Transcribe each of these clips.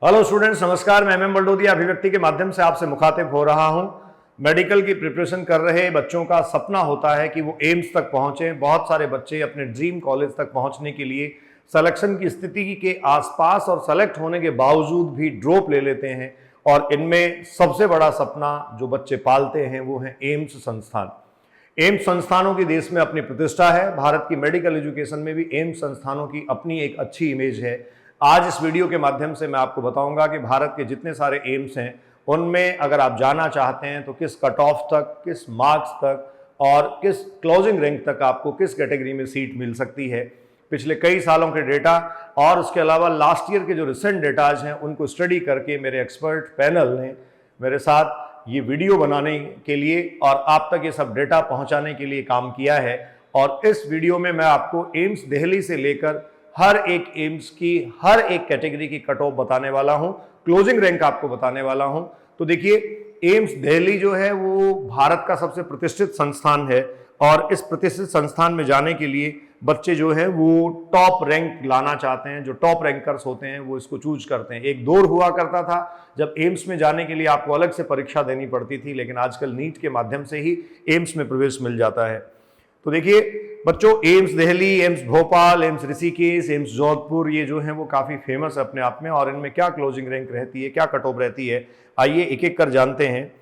Hello students, नमस्कार। मैं M बलडोदिया अभिव्यक्ति के माध्यम से आपसे मुखातिब हो रहा हूं। मेडिकल की प्रिपरेशन कर रहे बच्चों का सपना होता है कि वो एम्स तक पहुंचें। बहुत सारे बच्चे अपने ड्रीम कॉलेज तक पहुंचने के लिए सिलेक्शन की स्थिति के आसपास और सेलेक्ट होने के बावजूद भी ड्रॉप ले लेते हैं, और इनमें सबसे बड़ा सपना जो बच्चे पालते हैं वो है एम्स संस्थान। एम्स संस्थानों की देश में अपनी प्रतिष्ठा है। भारत की मेडिकल एजुकेशन में भी एम्स संस्थानों की अपनी एक अच्छी इमेज है। आज इस वीडियो के माध्यम से मैं आपको बताऊंगा कि भारत के जितने सारे एम्स हैं उनमें अगर आप जाना चाहते हैं तो किस कट ऑफ तक, किस मार्क्स तक और किस क्लोजिंग रैंक तक आपको किस कैटेगरी में सीट मिल सकती है। पिछले कई सालों के डेटा और उसके अलावा लास्ट ईयर के जो रिसेंट डेटाज हैं उनको स्टडी करके मेरे एक्सपर्ट पैनल ने मेरे साथ ये वीडियो बनाने के लिए और आप तक ये सब डेटा पहुंचाने के लिए काम किया है। और इस वीडियो में मैं आपको एम्स दिल्ली से लेकर हर एक एम्स की हर एक कैटेगरी की कट ऑफ बताने वाला हूं, क्लोजिंग रैंक आपको बताने वाला हूं। तो देखिए, एम्स दिल्ली जो है वो भारत का सबसे प्रतिष्ठित संस्थान है, और इस प्रतिष्ठित संस्थान में जाने के लिए बच्चे जो है वो टॉप रैंक लाना चाहते हैं। जो टॉप रैंकर्स होते हैं वो इसको चूज करते हैं। एक दौर हुआ करता था जब एम्स में जाने के लिए आपको अलग से परीक्षा देनी पड़ती थी, लेकिन आजकल नीट के माध्यम से ही एम्स में प्रवेश मिल जाता है। तो देखिए बच्चों, AIIMS Delhi, AIIMS Bhopal, AIIMS Rishikesh, AIIMS Jodhpur, ये जो है वो काफ़ी फेमस है अपने आप में। और इनमें क्या क्लोजिंग रैंक रहती है, क्या कट ऑफ रहती है, आइए एक एक कर जानते हैं।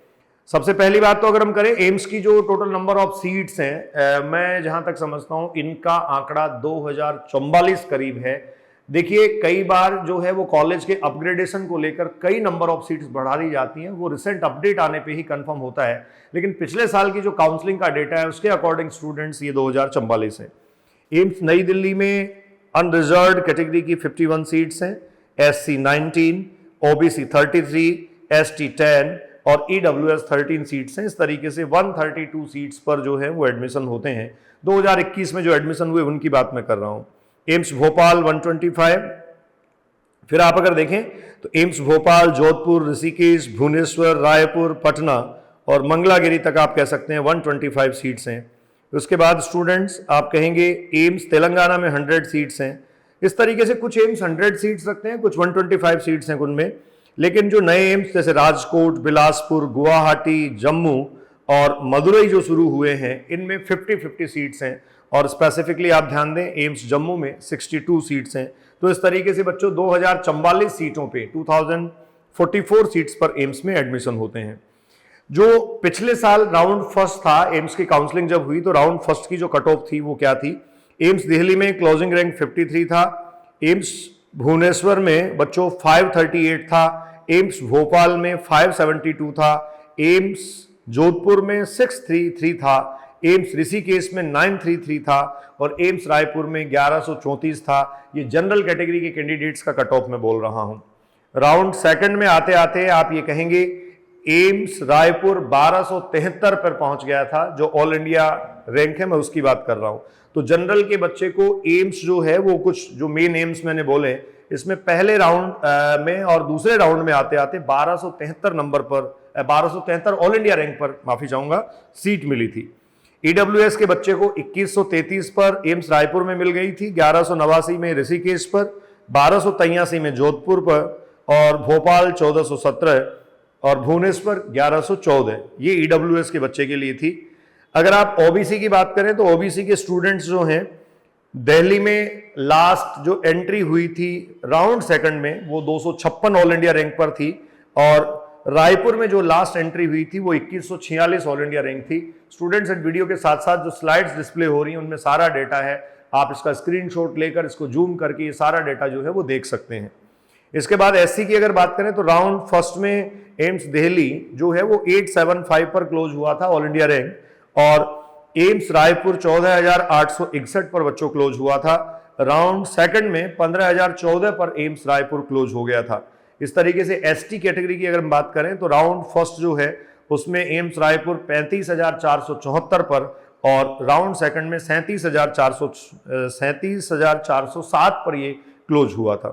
सबसे पहली बात तो अगर हम करें एम्स की जो टोटल नंबर ऑफ सीट्स हैं, मैं जहां तक समझता हूं इनका आंकड़ा 2044 करीब है। देखिए, कई बार जो है वो कॉलेज के अपग्रेडेशन को लेकर कई नंबर ऑफ सीट्स बढ़ा दी जाती हैं, वो रिसेंट अपडेट आने पे ही कंफर्म होता है। लेकिन पिछले साल की जो काउंसलिंग का डेटा है उसके अकॉर्डिंग स्टूडेंट्स ये 2044 है। एम्स नई दिल्ली में अनरिजर्व्ड कैटेगरी की 51 सीट्स हैं, SC 19, OBC 33, ST 10 और EWS 13 सीट्स हैं। इस तरीके से 132 सीट्स पर जो है वो एडमिशन होते हैं। 2021 में जो एडमिशन हुए उनकी बात मैं कर रहा हूं। एम्स भोपाल 125। फिर आप अगर देखें तो एम्स भोपाल, जोधपुर, ऋषिकेश, भुवनेश्वर, रायपुर, पटना और मंगलागिरी तक आप कह सकते हैं 125 सीट्स हैं। उसके बाद स्टूडेंट्स आप कहेंगे एम्स तेलंगाना में 100 सीट्स हैं। इस तरीके से कुछ एम्स 100 सीट्स रखते हैं, कुछ 125 सीट्स हैं उनमें। लेकिन जो नए एम्स जैसे राजकोट, बिलासपुर, गुवाहाटी, जम्मू और मदुरई जो शुरू हुए हैं इनमें 50-50 सीट्स हैं। और स्पेसिफिकली आप ध्यान दें, एम्स जम्मू में 62 सीट्स हैं। तो इस तरीके से बच्चों 2044 सीटों पे 2044 सीट्स पर एम्स में एडमिशन होते हैं। जो पिछले साल राउंड फर्स्ट था, एम्स की काउंसलिंग जब हुई तो राउंड फर्स्ट की जो कट ऑफ थी वो क्या थी। एम्स दिल्ली में क्लोजिंग रैंक 53 था, एम्स भुवनेश्वर में बच्चों 538 था, एम्स भोपाल में 572 था, एम्स जोधपुर में 633 था, एम्स ऋषिकेश में 933 था और एम्स रायपुर में 1134 था। ये जनरल कैटेगरी के कैंडिडेट्स का कट ऑफ मैं बोल रहा हूं। राउंड सेकंड में आते आते आप ये कहेंगे एम्स रायपुर 1273 पर पहुंच गया था। जो ऑल इंडिया रैंक है मैं उसकी बात कर रहा हूं। तो जनरल के बच्चे को एम्स जो है वो कुछ जो मेन एम्स मैंने बोले इसमें पहले राउंड में और दूसरे राउंड में आते आते 1273 नंबर पर 1273 ऑल इंडिया रैंक पर माफी चाहूंगा सीट मिली थी। EWS के बच्चे को 2133 पर एम्स रायपुर में मिल गई थी, 1189 में ऋषिकेश पर, 1283 में जोधपुर पर और भोपाल 1417 और भुवनेश्वर 1114। ये EWS के बच्चे के लिए थी। अगर आप OBC की बात करें तो OBC के स्टूडेंट्स जो हैं दिल्ली में लास्ट जो एंट्री हुई थी राउंड सेकंड में वो 256 ऑल इंडिया रैंक पर थी, और रायपुर में जो लास्ट एंट्री हुई थी वो 2146 ऑल इंडिया रैंक थी। स्टूडेंट्स एंड वीडियो के साथ साथ जो स्लाइड्स डिस्प्ले हो रही हैं उनमें सारा डेटा है, आप इसका स्क्रीनशॉट लेकर इसको जूम करके ये सारा डेटा जो है वो देख सकते हैं। इसके बाद SC की अगर बात करें तो राउंड फर्स्ट में एम्स दिल्ली जो है वो 875 पर क्लोज हुआ था ऑल इंडिया रैंक, और एम्स रायपुर 14,861 पर बच्चों क्लोज हुआ था। राउंड सेकंड में 15,014 पर एम्स रायपुर क्लोज हो गया था। इस तरीके से ST कैटेगरी की अगर हम बात करें तो राउंड फर्स्ट जो है उसमें एम्स रायपुर 35,474 पर और राउंड सेकंड में 37,407 पर ये क्लोज हुआ था।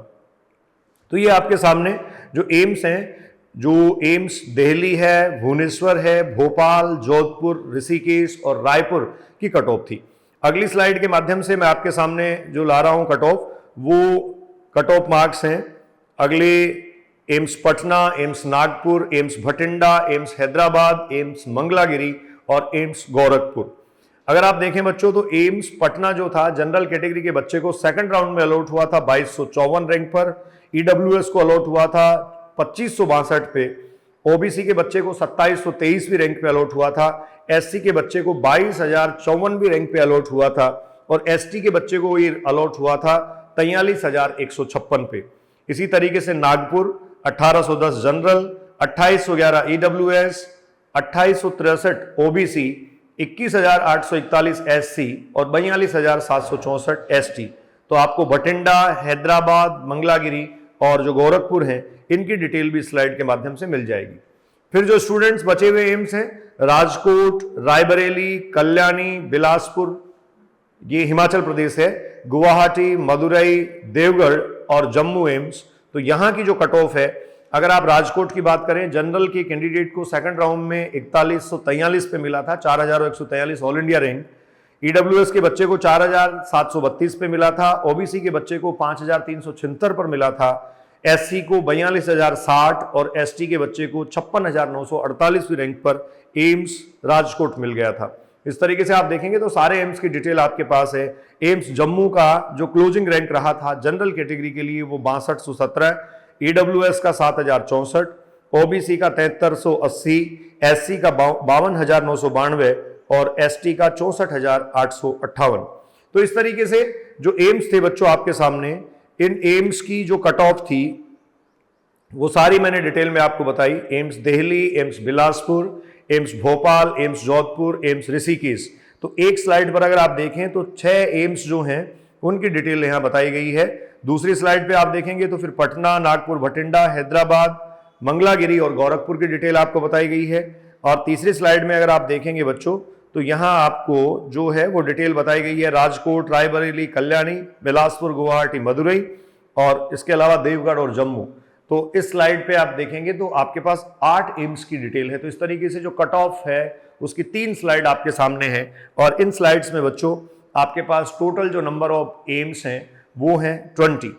तो ये आपके सामने जो एम्स हैं, जो एम्स दिल्ली है, भुवनेश्वर है, भोपाल, जोधपुर, ऋषिकेश और रायपुर की कट ऑफ थी। अगली स्लाइड के माध्यम से मैं आपके सामने जो ला रहा हूं कट ऑफ, वो कट ऑफ मार्क्स हैं अगले AIIMS Patna, AIIMS Nagpur, AIIMS Bathinda, AIIMS Hyderabad, AIIMS Mangalagiri और एम्स गोरखपुर। अगर आप देखें बच्चों तो एम्स पटना जो था जनरल कैटेगरी के बच्चे को सेकंड राउंड में अलॉट हुआ था 2254 रैंक पर, ईडब्ल्यूएस को अलॉट हुआ था 2562 पे, ओबीसी के बच्चे को 2723वीं रैंक पे अलॉट हुआ था, एससी के बच्चे को 22054वीं रैंक पे अलॉट हुआ था और एसटी के बच्चे को ये अलॉट हुआ था 43156 पे। इसी तरीके से Nagpur 1810 general, 2811 EWS, 2863 OBC, 21,841 SC और 42,764 एसटी। तो आपको भटिंडा, हैदराबाद, मंगलागिरी और जो गोरखपुर हैं इनकी डिटेल भी स्लाइड के माध्यम से मिल जाएगी। फिर जो स्टूडेंट्स बचे हुए एम्स हैं राजकोट, रायबरेली, कल्याणी, बिलासपुर, ये हिमाचल प्रदेश है, गुवाहाटी, मदुरई, देवगढ़ और जम्मू एम्स। तो यहां की जो कट ऑफ है, अगर आप राजकोट की बात करें, जनरल के कैंडिडेट को सेकंड राउंड में 4143 पे मिला था, 4143 ऑल इंडिया रैंक। ईडब्ल्यूएस के बच्चे को 4732 पे मिला था, ओबीसी के बच्चे को 5376 पर मिला था, एससी को 42060 और एसटी के बच्चे को 56948वीं रैंक पर एम्स राजकोट मिल गया था। इस तरीके से आप देखेंगे तो सारे एम्स की डिटेल आपके पास है। एम्स जम्मू का जो क्लोजिंग रैंक रहा था जनरल कैटेगरी के लिए वो 6217, ईडब्ल्यूएस का 7064, ओबीसी का 7380, एससी का 52992 और एसटी का 64,858। तो इस तरीके से जो एम्स थे बच्चों आपके सामने, इन एम्स की जो कट ऑफ थी वो सारी मैंने डिटेल में आपको बताई। AIIMS Delhi, AIIMS Bilaspur, AIIMS Bhopal, AIIMS Jodhpur, AIIMS Rishikesh. तो एक स्लाइड पर अगर आप देखें तो 6 एम्स जो हैं उनकी डिटेल यहां बताई गई है। दूसरी स्लाइड पे आप देखेंगे तो फिर पटना, नागपुर, भटिंडा, हैदराबाद, मंगलागिरी और गोरखपुर की डिटेल आपको बताई गई है। और तीसरी स्लाइड में अगर आप देखेंगे बच्चों तो यहां आपको जो है वो डिटेल बताई गई है राजकोट, रायबरेली, कल्याणी, बिलासपुर, गुवाहाटी, मदुरई और इसके अलावा देवगढ़ और जम्मू। तो इस स्लाइड पे आप देखेंगे तो आपके पास 8 एम्स की डिटेल है। तो इस तरीके से जो कट ऑफ है उसकी 3 स्लाइड आपके सामने है और इन स्लाइड्स में बच्चों आपके पास टोटल जो नंबर ऑफ एम्स हैं वो हैं 20।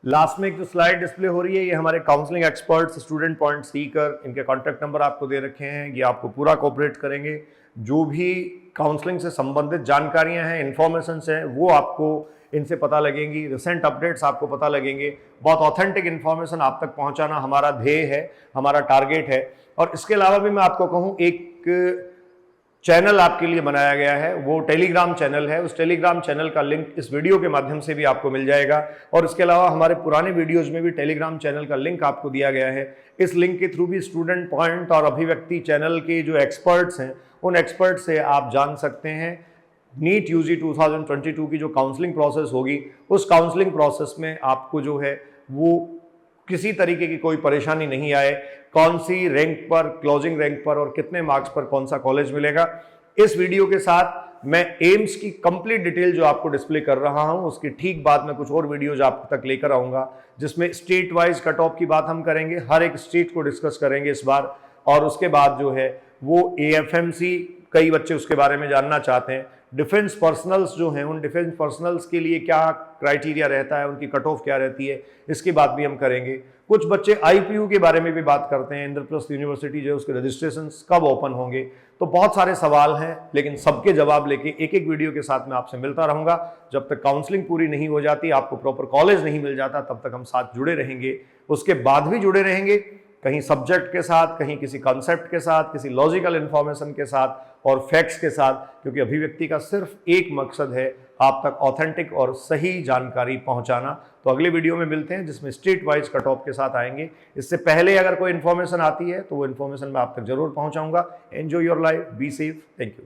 लास्ट में एक जो स्लाइड डिस्प्ले हो रही है ये हमारे counselling experts, student point Sikar, इनके कॉन्टैक्ट नंबर आपको दे रखे हैं। ये आपको पूरा कोऑपरेट करेंगे। जो भी काउंसलिंग से संबंधित जानकारियां हैं, इंफॉर्मेशन हैं, वो आपको इनसे पता लगेंगी। रिसेंट अपडेट्स आपको पता लगेंगे। बहुत ऑथेंटिक इन्फॉर्मेशन आप तक पहुंचाना हमारा ध्येय है, हमारा टारगेट है। और इसके अलावा भी मैं आपको कहूँ एक चैनल आपके लिए बनाया गया है, वो टेलीग्राम चैनल है। उस टेलीग्राम चैनल का लिंक इस वीडियो के माध्यम से भी आपको मिल जाएगा और इसके अलावा हमारे पुराने वीडियोज में भी टेलीग्राम चैनल का लिंक आपको दिया गया है। इस लिंक के थ्रू भी स्टूडेंट पॉइंट और अभिव्यक्ति चैनल के जो एक्सपर्ट्स हैं उन एक्सपर्ट से आप जान सकते हैं नीट यूजी 2022 की जो काउंसलिंग प्रोसेस होगी उस काउंसलिंग प्रोसेस में आपको जो है वो किसी तरीके की कोई परेशानी नहीं आए। कौन सी रैंक पर, क्लोजिंग रैंक पर और कितने मार्क्स पर कौन सा कॉलेज मिलेगा, इस वीडियो के साथ मैं एम्स की कंप्लीट डिटेल जो आपको डिस्प्ले कर रहा हूं उसकी ठीक बाद में कुछ और वीडियोज आप तक लेकर आऊंगा जिसमें स्टेट वाइज कट ऑफ की बात हम करेंगे, हर एक स्टेट को डिस्कस करेंगे इस बार। और उसके बाद जो है वो एएफएमसी, कई बच्चे उसके बारे में जानना चाहते हैं। डिफेंस पर्सनल्स जो हैं उन डिफेंस पर्सनल्स के लिए क्या क्राइटेरिया रहता है, उनकी कट ऑफ क्या रहती है, इसकी बात भी हम करेंगे। कुछ बच्चे आईपीयू के बारे में भी बात करते हैं, इंद्रप्रस्थ यूनिवर्सिटी जो है उसके रजिस्ट्रेशन कब ओपन होंगे। तो बहुत सारे सवाल हैं लेकिन सबके जवाब लेके एक एक वीडियो के साथ मैं आपसे मिलता रहूंगा। जब तक काउंसलिंग पूरी नहीं हो जाती, आपको प्रॉपर कॉलेज नहीं मिल जाता, तब तक हम साथ जुड़े रहेंगे। उसके बाद भी जुड़े रहेंगे, कहीं सब्जेक्ट के साथ, कहीं किसी कॉन्सेप्ट के साथ, किसी लॉजिकल इंफॉर्मेशन के साथ और फैक्ट्स के साथ, क्योंकि अभिव्यक्ति का सिर्फ एक मकसद है आप तक ऑथेंटिक और सही जानकारी पहुंचाना। तो अगले वीडियो में मिलते हैं जिसमें स्टेट वाइज कट ऑफ के साथ आएंगे। इससे पहले अगर कोई इन्फॉर्मेशन आती है तो वो इन्फॉर्मेशन मैं आप तक जरूर पहुंचाऊंगा। Enjoy your life, be safe, thank you.